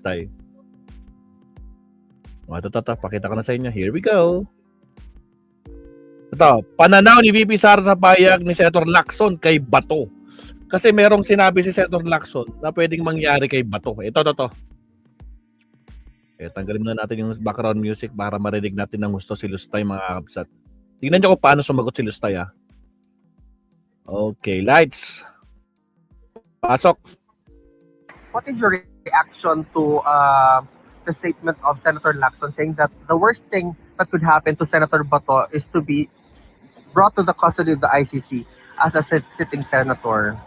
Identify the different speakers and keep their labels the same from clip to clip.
Speaker 1: Tay. Ito, pakita ko na sa inyo. Here we go. Ito, pananaw ni VP Sara sa payag ni Senator Lacson kay Bato. Kasi merong sinabi si Senator Lacson na pwedeng mangyari kay Bato. Ito. Tanggalin muna natin yung background music para marinig natin ng gusto si Lustay, mga kapsat. Tingnan nyo kung paano sumagot si Lustay, ha. Okay, lights. Pasok.
Speaker 2: What is your reaction to the statement of Senator Lacson saying that the worst thing that could happen to Senator Bato is to be brought to the custody of the ICC as a sitting senator?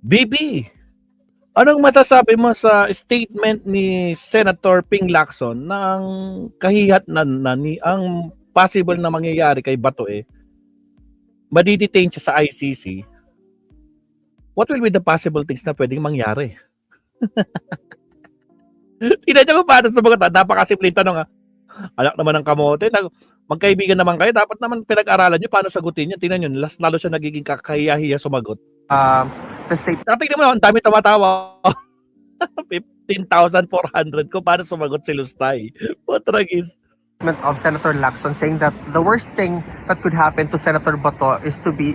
Speaker 1: VP, anong masasabi mo sa statement ni Senator Ping Lacson na ang kahihat na ang possible na mangyayari kay Bato madidetain siya sa ICC? What will be the possible things na pwedeng mangyari? Tingnan niyo kung paano sumagot. Napakasimple tanong, ha. Anak naman ng kamote. Magkaibigan naman kayo. Dapat naman pinag-aralan niyo paano sagutin niya. Tingnan niyo, lalo siya nagiging kakahiya-hiya sumagot.
Speaker 2: The statement
Speaker 1: Tingnan mo, ang dami tumatawa. 15,400 ko paano sumagot si Lustay. What tragis.
Speaker 2: of Senator Lacson saying that the worst thing that could happen to Senator Bato is to be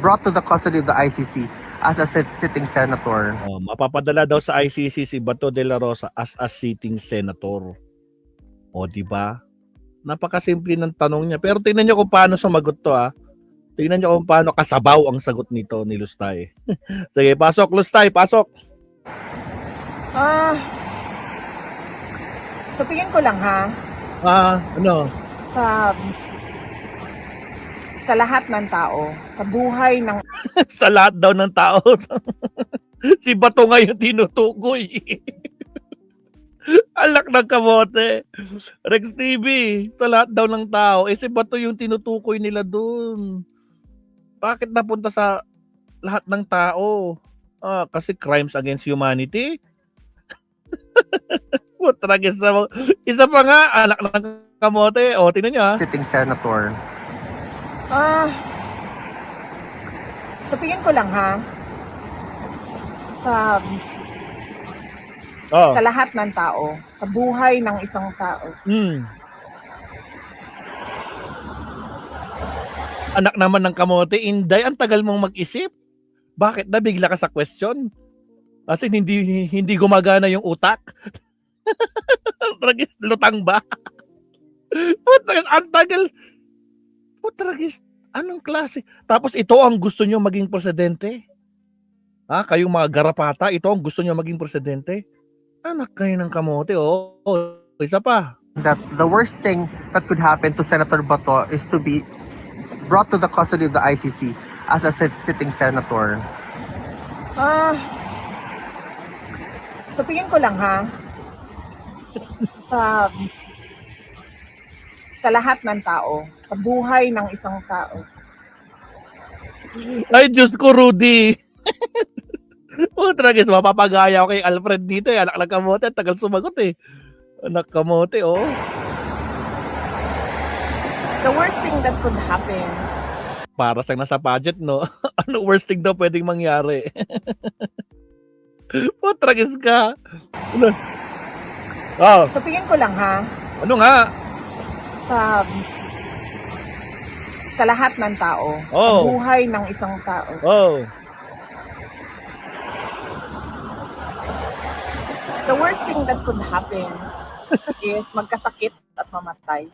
Speaker 2: brought to the custody of the ICC as a sitting senator.
Speaker 1: Mapapadala daw sa ICC si Bato de la Rosa as a sitting senator. Di ba? Napakasimple ng tanong niya. Pero tingnan niyo kung paano sumagot to, ha. Tingnan niyo kung paano kasabaw ang sagot nito ni Lustay. Sige, pasok Lustay, pasok.
Speaker 3: Sa tingin ko lang, ha.
Speaker 1: Ano?
Speaker 3: Sa lahat ng tao, sa buhay ng
Speaker 1: Sa lahat daw ng tao. Si Bato ngayon tinutukoy. Alak ng kamote. Rex TV, sa lahat daw ng tao. Si Bato yung tinutukoy nila dun. Bakit napunta sa lahat ng tao? Kasi crimes against humanity. Tragis na. Isa pa nga, alak ng kamote. Tingnan nyo, ha.
Speaker 2: Sitting senator.
Speaker 3: sa tingin ko lang, ha. Sa lahat ng tao, sa buhay ng isang tao.
Speaker 1: Anak naman ng kamote, Inday, ang tagal mong mag-isip. Bakit nabigla ka sa question? Kasi hindi gumagana yung utak. Tragis, lutang ba? Ang tagal. Tragis, anong klase? Tapos ito ang gusto nyo maging presidente? Kayong mga garapata, ito ang gusto nyo maging presidente? Anak kayo ng kamote, isa pa.
Speaker 2: That the worst thing that could happen to Senator Bato is to be brought to the custody of the ICC as a sitting senator.
Speaker 3: Sa tingin ko lang, ha. Sa lahat ng tao, sa buhay ng isang tao.
Speaker 1: Ay, Diyos ko, Rudy. Tragis, mapapagaya ko kay Alfred dito. Anak ng kamote, tagal sumagot Anak kamote,
Speaker 3: The worst thing that could happen.
Speaker 1: Para sa nasa budget, no? Ano worst thing daw pwedeng mangyari? Tragis ka.
Speaker 3: Sa tingin ko lang, ha.
Speaker 1: Ano nga?
Speaker 3: Sa lahat ng tao, sa buhay ng isang tao. The worst thing that could happen is magkasakit at mamatay.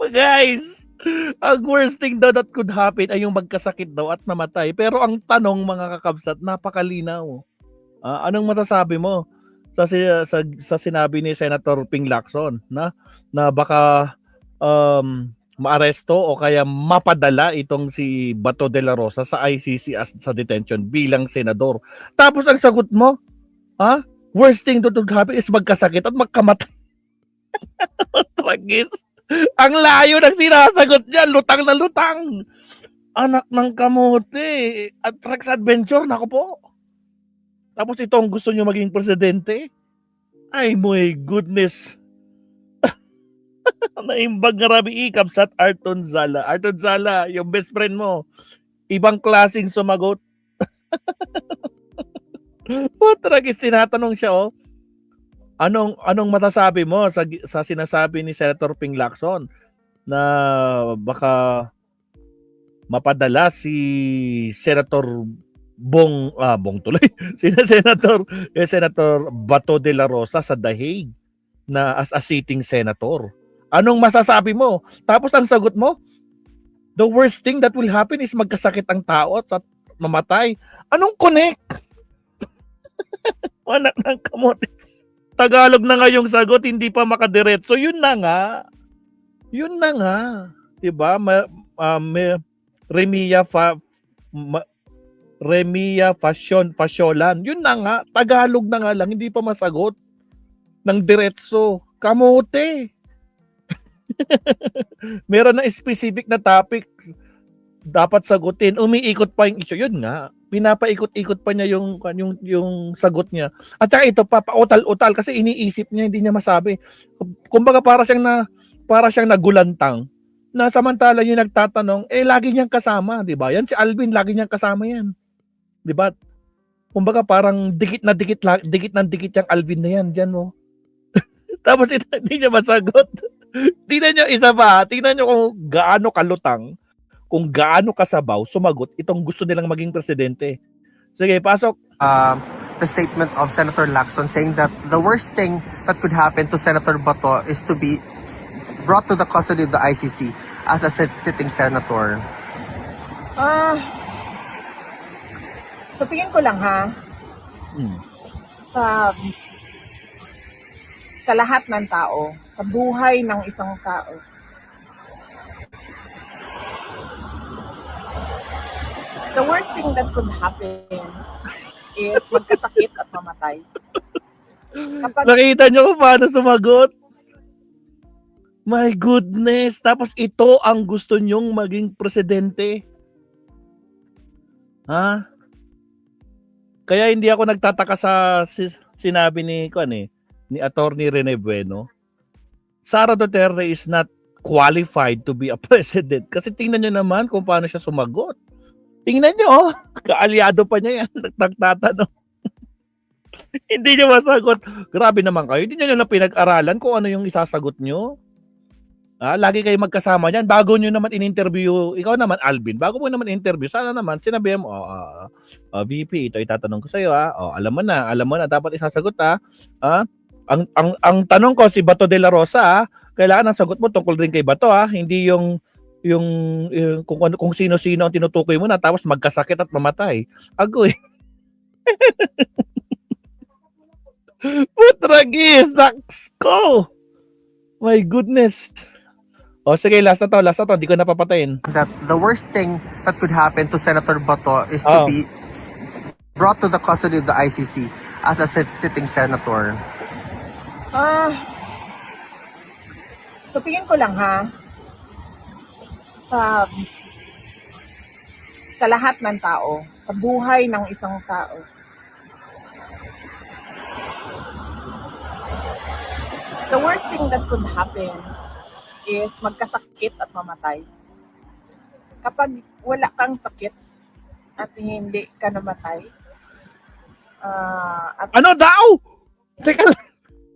Speaker 1: Guys, ang worst thing daw that could happen ay yung magkasakit daw at mamatay. Pero ang tanong, mga kakabsat, napakalinaw. Anong masasabi mo sa sinabi ni Senator Ping Lacson na baka maaresto o kaya mapadala itong si Bato de la Rosa sa ICC as sa detention bilang senador? Tapos ang sagot mo, worst thing that could happen is magkasakit at magkamatay. Tragis. Ang layo ng sinasagot niya, lutang na lutang. Anak ng kamote. At Rex Adventure, nako po. Tapos ito ang gusto nyo maging presidente? Ay, my goodness. Naimbag nga rabi ikabsat Arton Zala. Arton Zala, yung best friend mo. Ibang klaseng sumagot. Tragis, tinatanong siya, oh. Anong masasabi mo sa sinasabi ni Senator Ping Lacson na baka mapadala si Senator Bong tuloy. Si Senator Bato de la Rosa sa The Hague na as a sitting senator. Anong masasabi mo? Tapos ang sagot mo, the worst thing that will happen is magkasakit ang tao at mamatay. Anong connect? Anak ng kamote. Tagalog na nga yung sagot, hindi pa makadiretso. Yun na nga. Yun na nga. Diba? Remia Fasyolan. Yun na nga. Tagalog na nga lang, hindi pa masagot ng diretso. Kamote. Meron na specific na topic dapat sagutin. Umiikot pa yung issue. Yun nga. Pinapaikot-ikot pa niya yung sagot niya. At saka ito pa, pautal-utal kasi iniisip niya, hindi niya masabi. Kumbaga para siyang nagulantang na samantala yung nagtatanong, lagi niyang kasama, di ba? Yan si Alvin, lagi niyang kasama yan. Di ba? Kumbaga parang dikit na dikit yung Alvin na yan, dyan mo. Tapos hindi niya masagot. Tingnan niyo isa pa, tingnan niyo kung gaano kalutang, kung gaano kasabaw sumagot itong gusto nilang maging presidente. Sige, pasok.
Speaker 2: The statement of Senator Lacson saying that the worst thing that could happen to Senator Bato is to be brought to the custody of the ICC as a sitting senator.
Speaker 3: Sa tingin ko lang ha, sa lahat ng tao, sa buhay ng isang tao, the worst thing that could happen is magkasakit at mamatay.
Speaker 1: Nakita niyo kung paano sumagot? My goodness. Tapos ito ang gusto niyong maging presidente. Ha? Kaya hindi ako nagtataka sa sinabi ni Attorney Rene Bueno. Sara Duterte is not qualified to be a president. Kasi tingnan niyo naman kung paano siya sumagot. Tingnan niyo, kaalyado pa niya yan. Nagtatanong. Hindi niyo masagot. Grabe naman kayo. Hindi niyo na pinag-aralan kung ano yung isasagot niyo. Lagi kayo magkasama niyan. Bago niyo naman in-interview, ikaw naman Alvin, bago mo naman in-interview, sana naman sinabi mo, VP, ito itatanong ko sa iyo, alam mo na dapat isasagot ang tanong ko si Bato de la Rosa, kailangan ang sagot mo tungkol rin kay Bato, hindi yung kung sino-sino ang tinutukoy mo na tapos magkasakit at mamatay. Agoy. Putragis, Daxko. My goodness. Sige, last na to, hindi ko napapatayin.
Speaker 2: That the worst thing that could happen to Senator Bato is to be brought to the custody of the ICC as a sitting senator.
Speaker 3: Sa tingin ko lang ha, sa lahat ng tao, sa buhay ng isang tao, the worst thing that could happen is magkasakit at mamatay. Kapag wala kang sakit at hindi ka namatay,
Speaker 1: ano daw? Teka lang.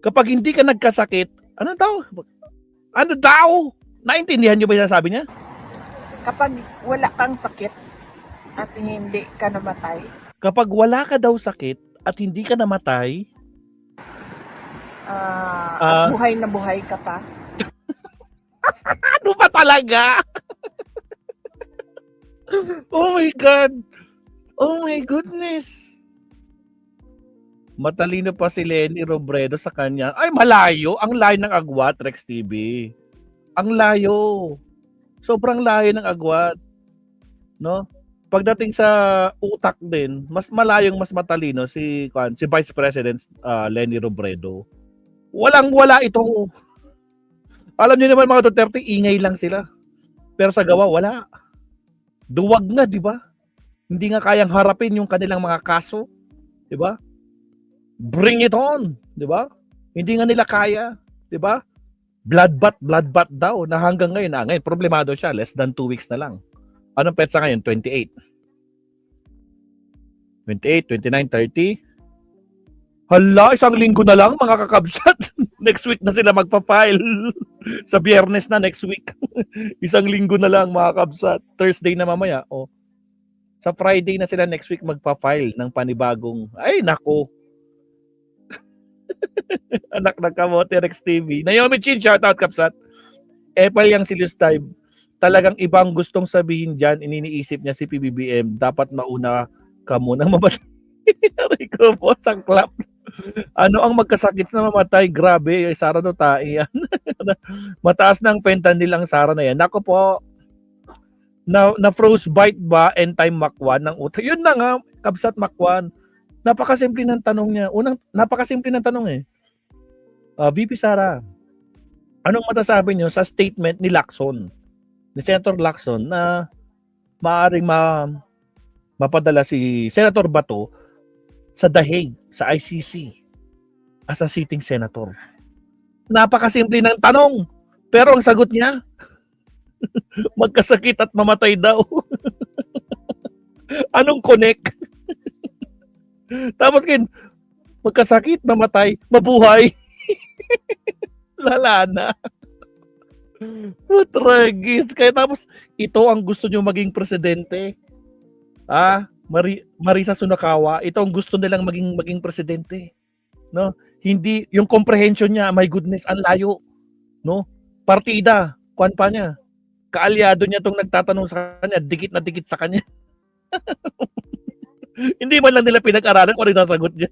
Speaker 1: Kapag hindi ka nagkasakit, ano daw? Ano daw? Naintindihan niyo ba yung sabi niya?
Speaker 3: kapag wala kang sakit at hindi ka namatay,
Speaker 1: Kapag wala ka daw sakit at hindi ka namatay,
Speaker 3: at buhay na buhay ka pa,
Speaker 1: ano ba talaga? Oh my God. Oh my goodness. Matalino pa si Lenny Robredo sa kanya. Ay, malayo. Ang layo ng agwat, Rex TV. Ang layo. Sobrang layo ng agwat. No? Pagdating sa utak din, mas matalino si Vice President Lenny Robredo. Walang-wala ito. Alam niyo naman mga Duterte, ingay lang sila. Pero sa gawa, wala. Duwag nga, di ba? Hindi nga kayang harapin yung kanilang mga kaso. Di ba? Bring it on. Di ba? Hindi nga nila kaya. Di ba? Bloodbath daw na hanggang ngayon. Ngayon, problemado siya. Less than 2 weeks na lang. Anong petsa ngayon? 28. 28, 29, 30. Hala, isang linggo na lang mga kakabsat. Next week na sila magpa-file. Sa Biyernes na next week. Isang linggo na lang mga kabsat. Thursday na mamaya. Oh. Sa Friday na sila next week magpa-file ng panibagong. Ay, nako. Anak ng kamote Rex TV. Naomi Chin, shoutout kabsat. Epal yung Silius Time. Talagang ibang gustong sabihin dyan, iniisip niya si PBBM. Dapat mauna ka munang mamatay. Aray ko po, sangklap. Ano ang magkasakit na mamatay? Grabe, Sara no tae yan. Mataas ng fentanyl ang Sara na yan. Nako po, na frostbite ba and time makwan ng utak? Yun na nga, kabsat makwan. Napakasimple ng tanong niya. Napakasimple ng tanong eh. VP Sara, anong matasabi niyo sa statement ni Lacson, ni Senator Lacson na maaaring mapadala si Senator Bato sa The Hague, sa ICC as a sitting senator? Napakasimple ng tanong. Pero ang sagot niya, magkasakit at mamatay daw. Anong connect? Tapos magkasakit, mamatay, mabuhay. Lala na. Tragis. Kaya tapos, ito ang gusto nyo maging presidente. Marisa Sunakawa, ito ang gusto nilang maging presidente. No? Hindi, yung comprehension niya, my goodness, ang layo. No? Partida, kuwan pa niya. Kaalyado niya itong nagtatanong sa kanya, dikit na dikit sa kanya. Hindi man lang nila pinag-aralan kung ano yung nasagot niya.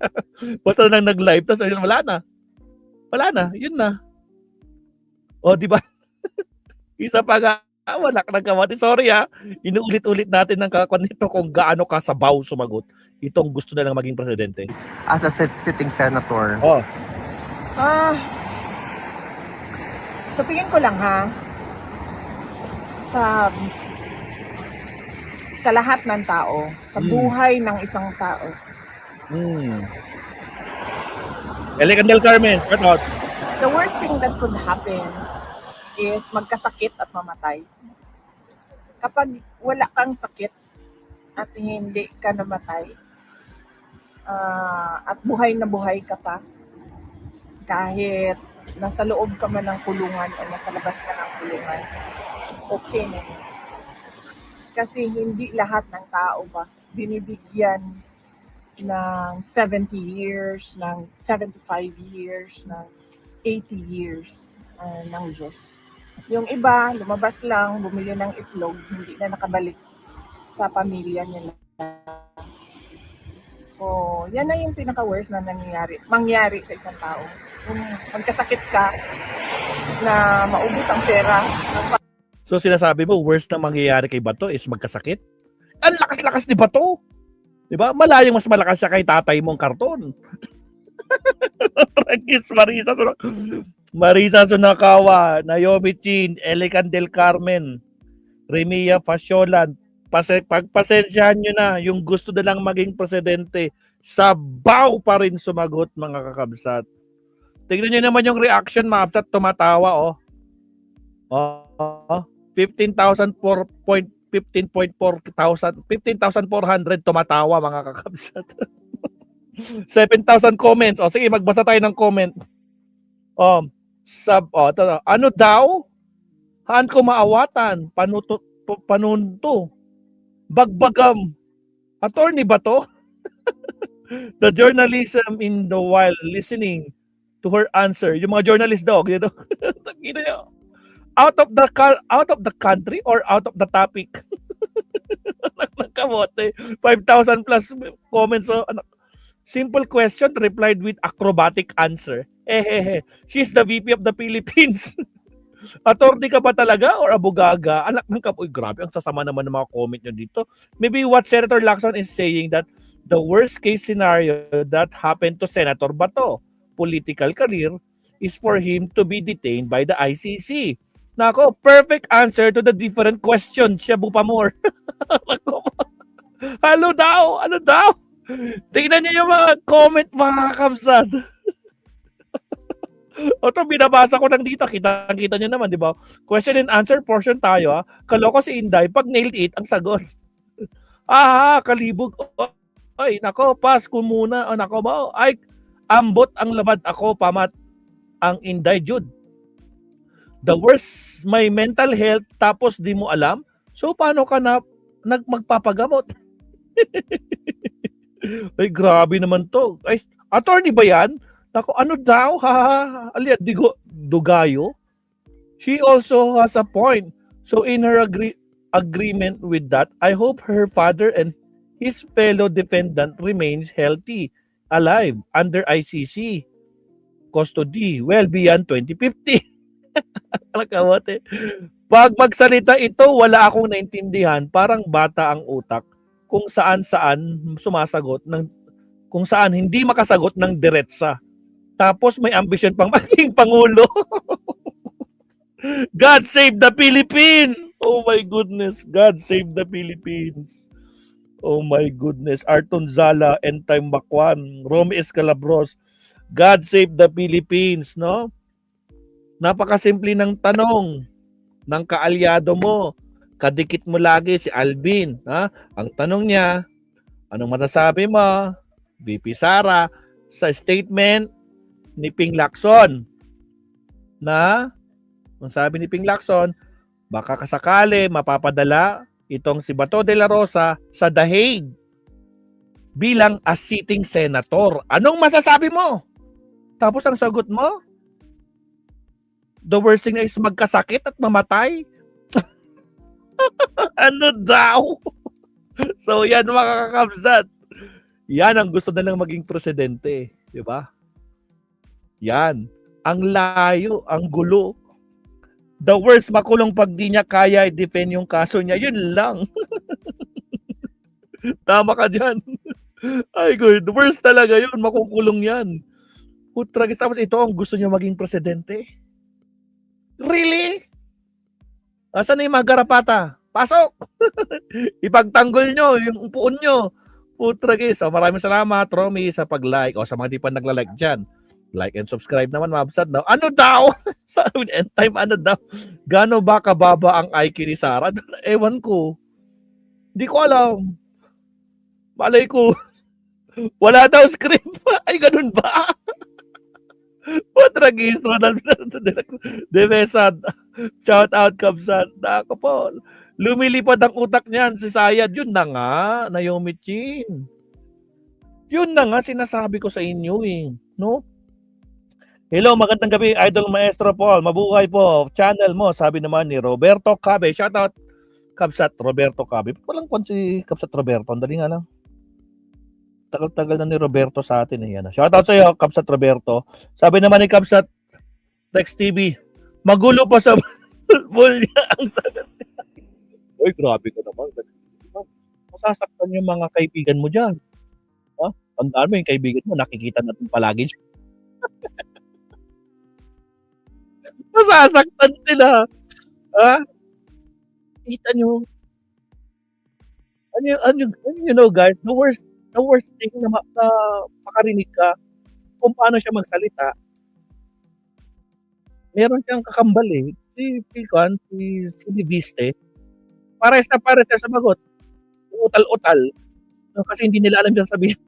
Speaker 1: Basta lang nag-live, tapos wala na. Wala na, yun na. O, di ba? Isa pa nga, wala ka nagkamati. Sorry inuulit-ulit natin ng kakwan nito kung gaano ka sabaw sumagot. Itong gusto na lang maging presidente.
Speaker 2: As a sitting senator.
Speaker 1: Oh.
Speaker 3: Sa tingin ko lang sa lahat ng tao, sa buhay ng isang tao.
Speaker 1: Elegant del Carmen, what out?
Speaker 3: The worst thing that could happen is magkasakit at mamatay. Kapag wala kang sakit at hindi ka namatay, at buhay na buhay ka pa, kahit nasa loob ka man ng kulungan o nasa labas ka ng kulungan, okay na yun. Kasi hindi lahat ng tao ba binibigyan ng 70 years, ng 75 years, ng 80 years ng Diyos. Yung iba, lumabas lang, bumili ng itlog, hindi na nakabalik sa pamilya nila. So, yan na yung pinaka-worst na mangyari sa isang tao. Kung magkasakit ka, na maubos ang pera.
Speaker 1: So, sinasabi mo, worst na mangyayari kay Bato is magkasakit? Ang lakas-lakas ni Bato! Diba? Malayong mas malakas siya kay tatay mong karton. Tragis, Marisa Sunakawa, Naomi Chin, Elegant del Carmen, Remia Fasyolan, pagpasensyahan nyo na, yung gusto na lang maging presidente, sabaw pa rin sumagot mga kakabsat. Tignan nyo naman yung reaction, mga kabsat, tumatawa, oh. 15,400 tumatawa mga kakabsat. 7,000 comments. O sige, magbasa tayo ng comment. Ano daw? Haan ko maawatan? Panunto? Bagbagam? Attorney ba to? The journalism in the while listening to her answer. Yung mga journalist daw, you know? Out of the country or out of the topic? Nakamote. 5,000 plus comments. So, simple question replied with acrobatic answer. She's the VP of the Philippines. Attorney ka ba talaga or abogaga? Anak ng kapoy, grabe. Ang sasama naman ng mga comment nyo dito. Maybe what Senator Lacson is saying that the worst case scenario that happened to Senator Bato, political career, is for him to be detained by the ICC. Nako, perfect answer to the different question. Shabu pa more. Ano daw? Tingnan niyo yung mga comment, mga kamsad. O ito, binabasa ko lang dito. Kita niyo naman, di ba? Question and answer portion tayo. Kaloko si Inday. Pag nailed it, ang sagot. Kalibog. Ay, nako, pass ko muna. O, nako mo. Ay, ambot ang labad ako, pamat ang Inday Jud. The worst, may mental health, tapos di mo alam. So, paano ka na magpapagamot? Ay, grabe naman to. Ay, attorney ba yan? Nako, ano daw? Ha? Alia, Dugayo? She also has a point. So, in her agreement with that, I hope her father and his fellow defendant remains healthy, alive, under ICC custody, well beyond 2050. Alakawate. Pag magsalita ito, wala akong naintindihan. Parang bata ang utak. Kung saan-saan sumasagot ng kung saan hindi makasagot ng diretsa. Tapos may ambisyon pang maging pangulo. God save the Philippines! Oh my goodness, God save the Philippines. Oh my goodness, Arton Zala, Entime Bakwan, Romy Escalabros, God save the Philippines, no? Napakasimple ng tanong ng kaalyado mo. Kadikit mo lagi si Alvin, ha? Ang tanong niya, anong masasabi mo, VP Sara, sa statement ni Ping Lacson na, ang sabi ni Ping Lacson, baka kasakali mapapadala itong si Bato de la Rosa sa The Hague bilang a sitting senator. Anong masasabi mo? Tapos ang sagot mo, the worst thing is magkasakit at mamatay. Ano daw? So yan mga kakabsat. Yan ang gusto nilang maging presidente. Di ba? Yan. Ang layo, ang gulo. The worst, makulong pag di niya kaya i-defend yung kaso niya. Yun lang. Tama ka dyan. Ay, good. The worst talaga yun. Makukulong yan. Putragis. Tapos ito ang gusto niya maging presidente. Really? Asan na yung mga garapata? Pasok! Ipagtanggol nyo yung upuan nyo. Putragis. So, maraming salamat, Romy, sa pag-like. O sa mga di pa nagla-like dyan. Like and subscribe naman, mabsat daw. Ano daw? Sabi ni End-Time, ano daw? Gano ba kababa ang IQ ni Sara? Ewan ko. Hindi ko alam. Malay ko. Wala daw script. Ay, ganun ba? Patragis, Ronald Demesad. Shout out, Kabsat. Nako po. Lumilipad ang utak niyan. Si Sayad, yun na nga. Naomi Chin. Yun na nga, sinasabi ko sa inyo eh. No? Hello, magandang gabi, Idol Maestro Paul. Mabuhay po. Channel mo, sabi naman ni Roberto Cabe. Shout out, Kabsat Roberto Cabe. Walang kwan si Kabsat Roberto. Ang dali nga lang. Tagal-tagal na ni Roberto sa atin. Yan. Shout out sa iyo, Kabsat Roberto. Sabi naman ni Kabsat Rex TV, magulo pa sa ball niya ang tagal. Uy, grabe ka naman. Masasaktan yung mga kaibigan mo dyan. Ha? Tandaan mo yung kaibigan mo, nakikita natin palagi. Masasaktan sila. Ha? Kita nyo. You know guys, the worst thing na makarinig ka kung paano siya magsalita. Meron siyang kakambal eh. Si Viste. Pares na sa sagot. Utal-utal. Kasi hindi nila alam yung sabihin.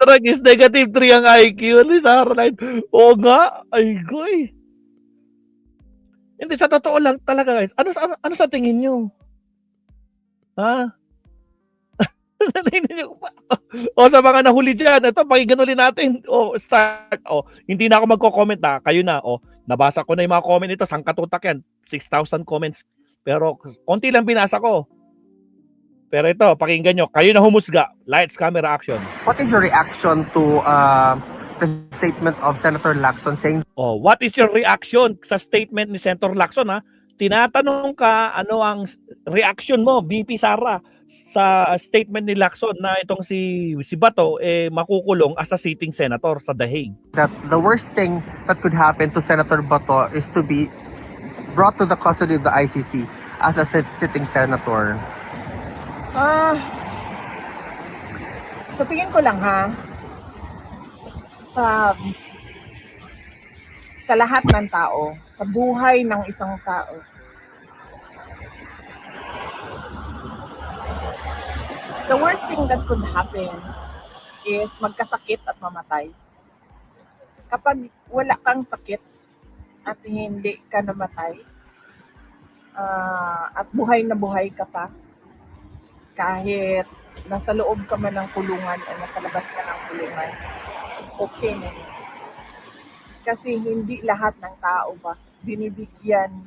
Speaker 1: Tragis, negative 3 ang IQ. Sara Knight. Oo nga. Ay, goy. Hindi, sa totoo lang talaga, guys. Ano sa tingin nyo? Ha? O sa mga nahuli dyan, ito, pakinggan ulit natin. O, start. O, hindi na ako magko-comment ha. Kayo na. O, nabasa ko na yung mga comment ito. Sangkatutak yan. 6,000 comments. Pero, konti lang binasa ko. Pero ito, pakinggan nyo. Kayo na humusga. Lights, camera, action.
Speaker 2: What is your reaction to the statement of Senator Lacson saying
Speaker 1: Oh, what is your reaction sa statement ni Senator Lacson ha? Tinatanong ka ano ang reaction mo, VP Sara, sa statement ni Lacson na itong si Bato makukulong as a sitting senator sa The Hague.
Speaker 2: that the worst thing that could happen to Senator Bato is to be brought to the custody of the ICC as a sitting senator?
Speaker 3: Sa tingin ko lang ha, sa lahat ng tao, sa buhay ng isang tao, The worst thing that could happen is magkasakit at mamatay. Kapag wala kang sakit at hindi ka namatay, at buhay na buhay ka pa, kahit nasa loob ka man ng kulungan o nasa labas ka ng kulungan, okay na yun. Kasi hindi lahat ng tao ba binibigyan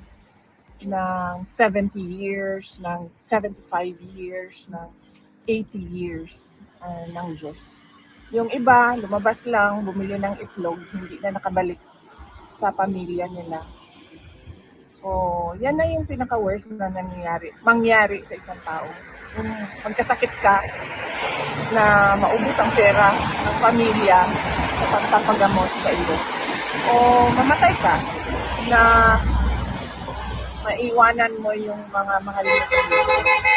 Speaker 3: ng 70 years, ng 75 years, ng 80 years ng Diyos. Yung iba, lumabas lang, bumili ng itlog, hindi na nakabalik sa pamilya nila. So, yan na yung pinaka-worst na mangyari sa isang tao. Kung magkasakit ka, na maubos ang pera ng pamilya sa pagpapagamot sa iyo. O mamatay ka na maiwanan mo yung mga mahal mo sa buhay.